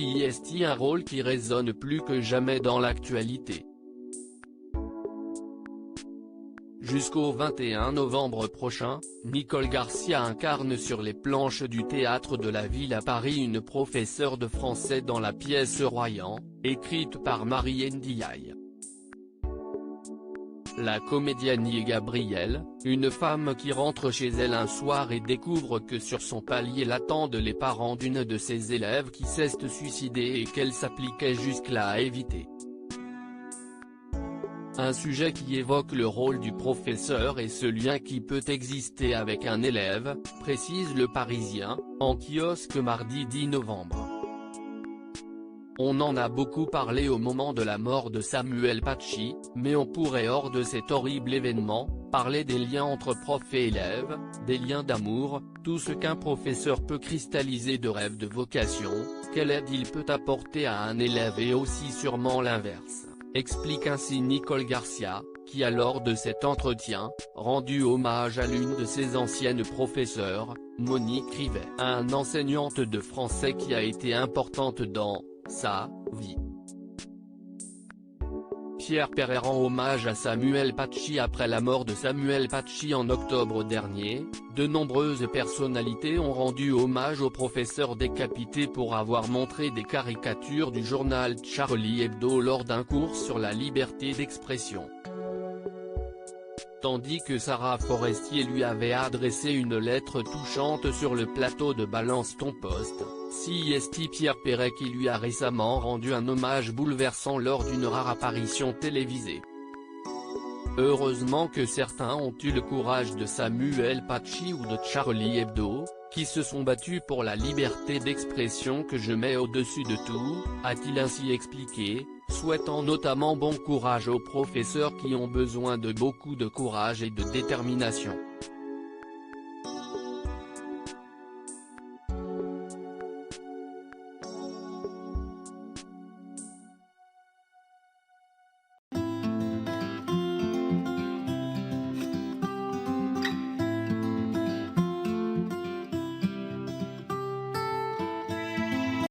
CIST, un rôle qui résonne plus que jamais dans l'actualité. Jusqu'au 21 novembre prochain, Nicole Garcia incarne sur les planches du Théâtre de la Ville à Paris une professeure de français dans la pièce Royan, écrite par Marie Ndiaye. La comédienne y est Gabrielle, une femme qui rentre chez elle un soir et découvre que sur son palier l'attendent les parents d'une de ses élèves qui s'est suicidée et qu'elle s'appliquait jusque-là à éviter. Un sujet qui évoque le rôle du professeur et ce lien qui peut exister avec un élève, précise Le Parisien, en kiosque mardi 10 novembre. On en a beaucoup parlé au moment de la mort de Samuel Paty, mais on pourrait hors de cet horrible événement, parler des liens entre prof et élève, des liens d'amour, tout ce qu'un professeur peut cristalliser de rêves de vocation, quelle aide il peut apporter à un élève et aussi sûrement l'inverse, explique ainsi Nicole Garcia, qui a lors de cet entretien, rendu hommage à l'une de ses anciennes professeurs, Monique Rivet, une enseignante de français qui a été importante dans sa vie. Pierre Perret rend hommage à Samuel Paty. Après la mort de Samuel Paty en octobre dernier, de nombreuses personnalités ont rendu hommage au professeur décapité pour avoir montré des caricatures du journal Charlie Hebdo lors d'un cours sur la liberté d'expression. Tandis que Sarah Forestier lui avait adressé une lettre touchante sur le plateau de Balance ton poste, CIST Pierre Perret qui lui a récemment rendu un hommage bouleversant lors d'une rare apparition télévisée. Heureusement que certains ont eu le courage de Samuel Paty ou de Charlie Hebdo, qui se sont battus pour la liberté d'expression que je mets au-dessus de tout, a-t-il ainsi expliqué, souhaitant notamment bon courage aux professeurs qui ont besoin de beaucoup de courage et de détermination.